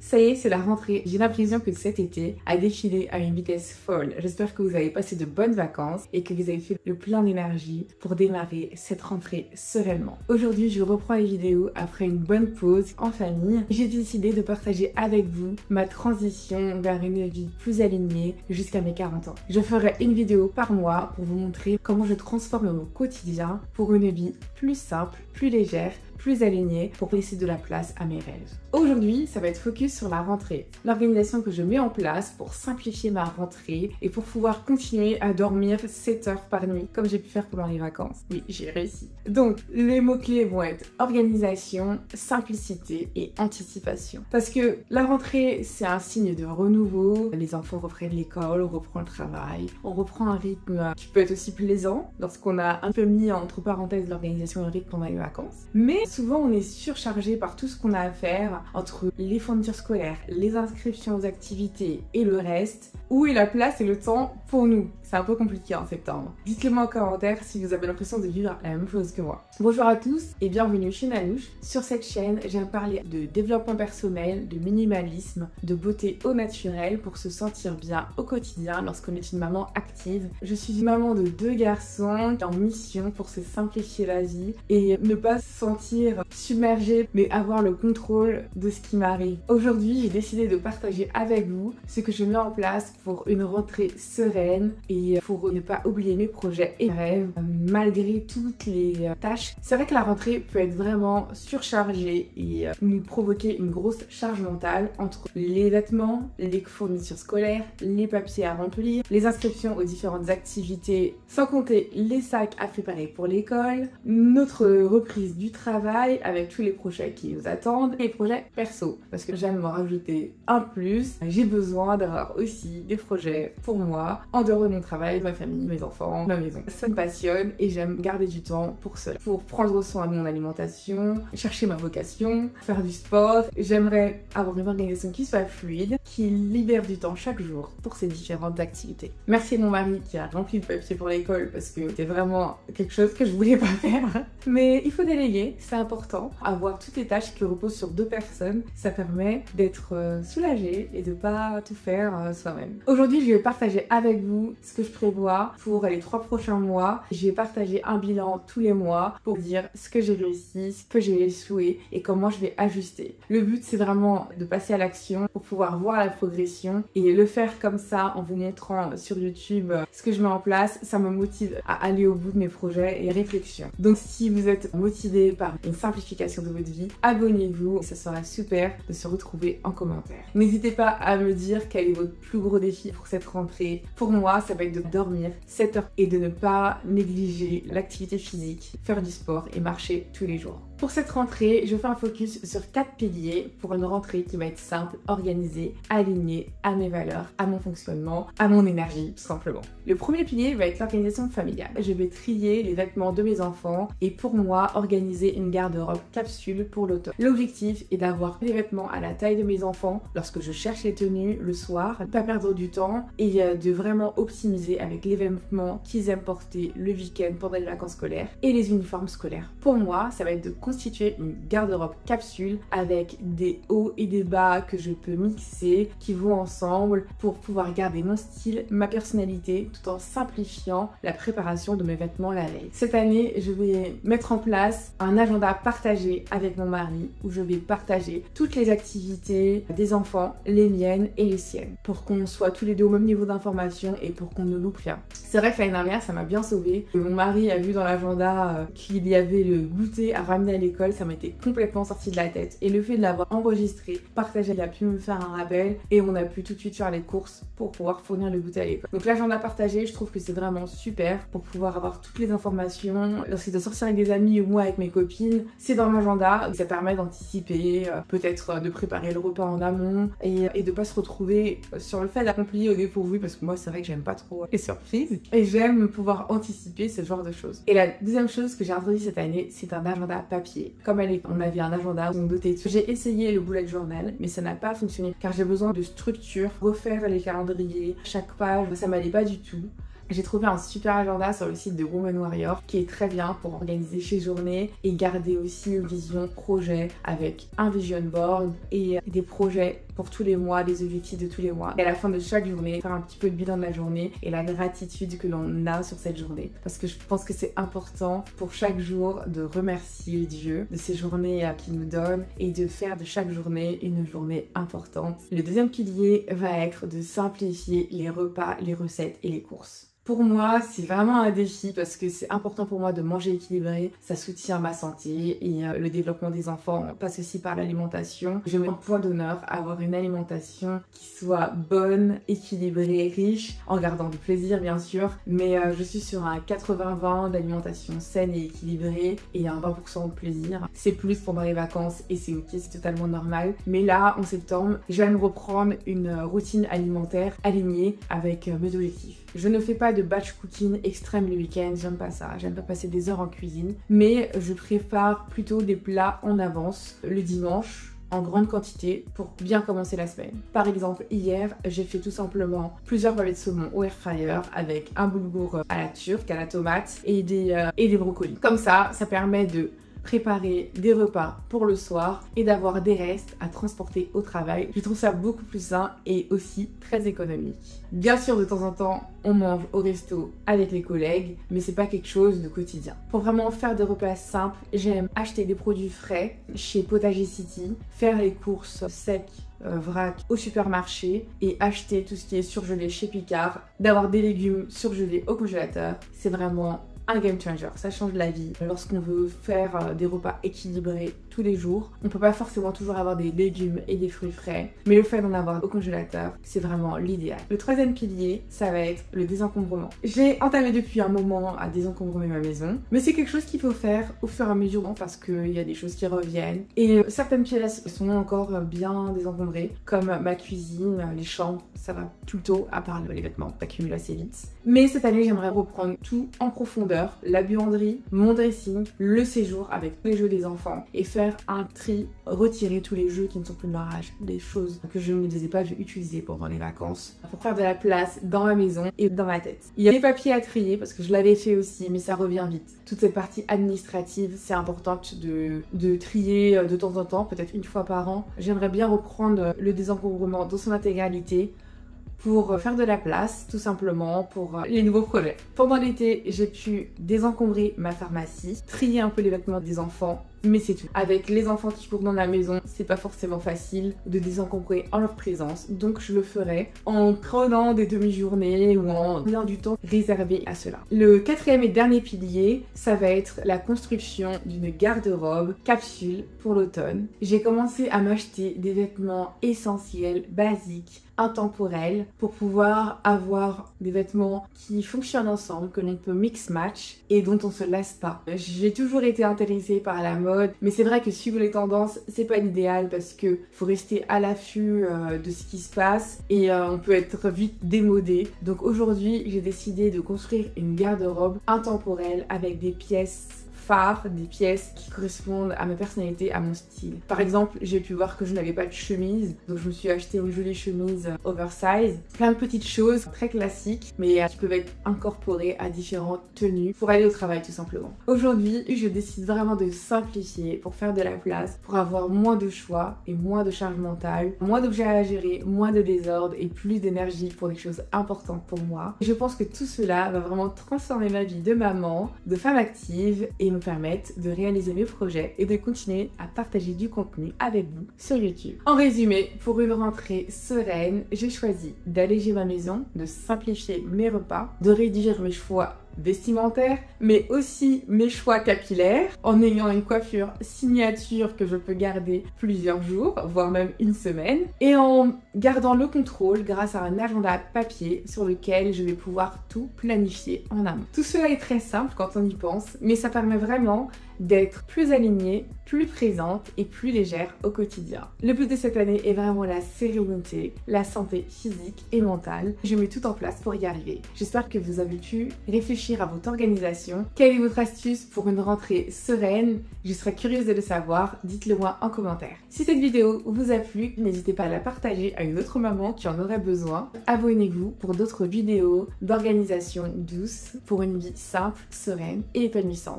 Ça y est, c'est la rentrée. J'ai l'impression que cet été a défilé à une vitesse folle. J'espère que vous avez passé de bonnes vacances et que vous avez fait le plein d'énergie pour démarrer cette rentrée sereinement. Aujourd'hui, je reprends les vidéos après une bonne pause en famille. J'ai décidé de partager avec vous ma transition vers une vie plus alignée jusqu'à mes 40 ans. Je ferai une vidéo par mois pour vous montrer comment je transforme mon quotidien pour une vie plus simple, plus légère, plus alignée pour laisser de la place à mes rêves. Aujourd'hui, ça va être focus sur la rentrée, l'organisation que je mets en place pour simplifier ma rentrée et pour pouvoir continuer à dormir 7 heures par nuit comme j'ai pu faire pendant les vacances. Oui, j'ai réussi. Donc, les mots-clés vont être organisation, simplicité et anticipation. Parce que la rentrée, c'est un signe de renouveau. Les enfants reprennent l'école, on reprend le travail, on reprend un rythme qui peut être aussi plaisant lorsqu'on a un peu mis entre parenthèses l'organisation et le rythme pendant les vacances. Mais souvent, on est surchargé par tout ce qu'on a à faire entre les fournitures scolaires, les inscriptions aux activités et le reste. Où est la place et le temps pour nous? C'est un peu compliqué en septembre. Dites-le moi en commentaire si vous avez l'impression de vivre la même chose que moi. Bonjour à tous et bienvenue chez Nanouche. Sur cette chaîne, j'aime parler de développement personnel, de minimalisme, de beauté au naturel pour se sentir bien au quotidien lorsqu'on est une maman active. Je suis une maman de 2 garçons en mission pour se simplifier la vie et ne pas se sentir submergée mais avoir le contrôle de ce qui m'arrive. Aujourd'hui, j'ai décidé de partager avec vous ce que je mets en place pour une rentrée sereine et pour ne pas oublier mes projets et rêves malgré toutes les tâches. C'est vrai que la rentrée peut être vraiment surchargée et nous provoquer une grosse charge mentale entre les vêtements, les fournitures scolaires, les papiers à remplir, les inscriptions aux différentes activités, sans compter les sacs à préparer pour l'école, notre reprise du travail avec tous les projets qui nous attendent, et les projets perso. Parce que j'aime en rajouter un plus, j'ai besoin d'avoir aussi des projets pour moi, en dehors de mon travail, ma famille, mes enfants, ma maison. Ça me passionne et j'aime garder du temps pour cela. Pour prendre soin de mon alimentation, chercher ma vocation, faire du sport. J'aimerais avoir une organisation qui soit fluide, qui libère du temps chaque jour pour ces différentes activités. Merci à mon mari qui a rempli le papier pour l'école parce que c'était vraiment quelque chose que je voulais pas faire. Mais il faut déléguer, c'est important. Avoir toutes les tâches qui reposent sur 2 personnes, ça permet d'être soulagé et de pas tout faire soi-même. Aujourd'hui, je vais partager avec vous ce que je prévois pour les 3 prochains mois. Je vais partager un bilan tous les mois pour dire ce que j'ai réussi, ce que j'ai échoué et comment je vais ajuster. Le but, c'est vraiment de passer à l'action pour pouvoir voir la progression et le faire comme ça en vous montrant sur YouTube ce que je mets en place. Ça me motive à aller au bout de mes projets et réflexions. Donc si vous êtes motivé par une simplification de votre vie, abonnez-vous. Ça sera super de se retrouver en commentaire. N'hésitez pas à me dire quel est votre plus gros défi pour cette rentrée. Pour moi, ça va être de dormir 7 heures et de ne pas négliger l'activité physique, faire du sport et marcher tous les jours. Pour cette rentrée, je fais un focus sur 4 piliers pour une rentrée qui va être simple, organisée, alignée à mes valeurs, à mon fonctionnement, à mon énergie, tout simplement. Le premier pilier va être l'organisation familiale. Je vais trier les vêtements de mes enfants et pour moi, organiser une garde-robe capsule pour l'automne. L'objectif est d'avoir les vêtements à la taille de mes enfants lorsque je cherche les tenues le soir, ne pas perdre du temps et de vraiment optimiser avec les vêtements qu'ils aiment porter le week-end pendant les vacances scolaires et les uniformes scolaires. Pour moi, ça va être de constituer une garde-robe capsule avec des hauts et des bas que je peux mixer, qui vont ensemble pour pouvoir garder mon style, ma personnalité, tout en simplifiant la préparation de mes vêtements la veille. Cette année, je vais mettre en place un agenda partagé avec mon mari où je vais partager toutes les activités des enfants, les miennes et les siennes, pour qu'on soit tous les deux au même niveau d'information et pour qu'on ne loupe rien. C'est vrai que l'année dernière, ça m'a bien sauvée. Mon mari a vu dans l'agenda qu'il y avait le goûter à ramener à l'école, ça m'était complètement sorti de la tête. Et le fait de l'avoir enregistré, partagé, il a pu me faire un rappel et on a pu tout de suite faire les courses pour pouvoir fournir le goûter à l'école. Donc l'agenda partagé, je trouve que c'est vraiment super pour pouvoir avoir toutes les informations. Lorsqu'il doit sortir avec des amis ou moi avec mes copines, c'est dans l'agenda. Ça permet d'anticiper, peut-être de préparer le repas en amont et de pas se retrouver sur le fait d'accomplir au dépourvu parce que moi c'est vrai que j'aime pas trop les surprises et j'aime pouvoir anticiper ce genre de choses. Et la deuxième chose que j'ai introduit cette année, c'est un agenda papier. Comme on avait un agenda où on dotait de tout. J'ai essayé le bullet journal mais ça n'a pas fonctionné car j'ai besoin de structure, refaire les calendriers, chaque page, ça m'allait pas du tout. J'ai trouvé un super agenda sur le site de Woman Warrior qui est très bien pour organiser ses journées et garder aussi une vision projet avec un vision board et des projets pour tous les mois, les objectifs de tous les mois. Et à la fin de chaque journée, faire un petit peu de bilan de la journée et la gratitude que l'on a sur cette journée. Parce que je pense que c'est important pour chaque jour de remercier Dieu de ces journées qu'il nous donne et de faire de chaque journée une journée importante. Le deuxième pilier va être de simplifier les repas, les recettes et les courses. Pour moi, c'est vraiment un défi parce que c'est important pour moi de manger équilibré. Ça soutient ma santé et le développement des enfants passe aussi par l'alimentation. Je mets un point d'honneur à avoir une alimentation qui soit bonne, équilibrée, riche, en gardant du plaisir bien sûr. Mais je suis sur un 80-20 d'alimentation saine et équilibrée et un 20% de plaisir. C'est plus pendant les vacances et c'est ok, c'est totalement normal. Mais là, en septembre, je vais me reprendre une routine alimentaire alignée avec mes objectifs. Je ne fais pas de batch cooking extrême le week-end, j'aime pas ça, j'aime pas passer des heures en cuisine, mais je prépare plutôt des plats en avance le dimanche en grande quantité pour bien commencer la semaine. Par exemple, hier, j'ai fait tout simplement plusieurs pavés de saumon au air fryer avec un boulgour à la turque, à la tomate et des brocolis. Comme ça permet de préparer des repas pour le soir et d'avoir des restes à transporter au travail. Je trouve ça beaucoup plus sain et aussi très économique. Bien sûr, de temps en temps, on mange au resto avec les collègues, mais c'est pas quelque chose de quotidien. Pour vraiment faire des repas simples, j'aime acheter des produits frais chez Potager City, faire les courses secs vrac au supermarché et acheter tout ce qui est surgelé chez Picard, d'avoir des légumes surgelés au congélateur. C'est vraiment un game changer, ça change la vie. Lorsqu'on veut faire des repas équilibrés tous les jours, on peut pas forcément toujours avoir des légumes et des fruits frais, mais le fait d'en avoir au congélateur, c'est vraiment l'idéal. Le troisième pilier, ça va être le désencombrement. J'ai entamé depuis un moment à désencombrer ma maison, mais c'est quelque chose qu'il faut faire au fur et à mesure parce qu'il y a des choses qui reviennent et certaines pièces sont encore bien désencombrées, comme ma cuisine, les chambres, ça va plutôt, à part les vêtements, s'accumulent assez vite. Mais cette année, j'aimerais reprendre tout en profondeur, la buanderie, mon dressing, le séjour avec tous les jeux des enfants et faire un tri, retirer tous les jeux qui ne sont plus de leur âge, des choses que je ne les ai pas utilisées pendant les vacances, pour faire de la place dans ma maison et dans ma tête. Il y a des papiers à trier parce que je l'avais fait aussi, mais ça revient vite. Toute cette partie administrative, c'est important de trier de temps en temps, peut-être une fois par an. J'aimerais bien reprendre le désencombrement dans son intégralité pour faire de la place, tout simplement, pour les nouveaux projets. Pendant l'été, j'ai pu désencombrer ma pharmacie, trier un peu les vêtements des enfants, mais c'est tout. Avec les enfants qui courent dans la maison, c'est pas forcément facile de désencombrer en leur présence, donc je le ferai en prenant des demi-journées ou en ayant du temps réservé à cela. Le quatrième et dernier pilier, ça va être la construction d'une garde-robe capsule pour l'automne. J'ai commencé à m'acheter des vêtements essentiels, basiques, intemporels, pour pouvoir avoir des vêtements qui fonctionnent ensemble, que l'on peut mix-match et dont on se lasse pas. J'ai toujours été intéressée par la mode, mais c'est vrai que suivre les tendances, c'est pas l'idéal parce que faut rester à l'affût de ce qui se passe et on peut être vite démodé. Donc aujourd'hui, j'ai décidé de construire une garde-robe intemporelle avec des pièces phares, des pièces qui correspondent à ma personnalité, à mon style. Par exemple, j'ai pu voir que je n'avais pas de chemise, donc je me suis acheté une jolie chemise oversize. Plein de petites choses très classiques, mais qui peuvent être incorporées à différentes tenues pour aller au travail tout simplement. Aujourd'hui, je décide vraiment de simplifier pour faire de la place, pour avoir moins de choix et moins de charge mentale, moins d'objets à gérer, moins de désordre et plus d'énergie pour des choses importantes pour moi. Et je pense que tout cela va vraiment transformer ma vie de maman, de femme active et me permettre de réaliser mes projets et de continuer à partager du contenu avec vous sur YouTube. En résumé, pour une rentrée sereine, j'ai choisi d'alléger ma maison, de simplifier mes repas, de réduire mes choix vestimentaires, mais aussi mes choix capillaires en ayant une coiffure signature que je peux garder plusieurs jours, voire même une semaine, et en gardant le contrôle grâce à un agenda papier sur lequel je vais pouvoir tout planifier en amont. Tout cela est très simple quand on y pense, mais ça permet vraiment d'être plus alignée, plus présente et plus légère au quotidien. Le but de cette année est vraiment la sérénité, la santé physique et mentale. Je mets tout en place pour y arriver. J'espère que vous avez pu réfléchir à votre organisation. Quelle est votre astuce pour une rentrée sereine? Je serais curieuse de le savoir, dites-le moi en commentaire. Si cette vidéo vous a plu, n'hésitez pas à la partager à une autre maman qui en aurait besoin. Abonnez-vous pour d'autres vidéos d'organisation douce pour une vie simple, sereine et épanouissante.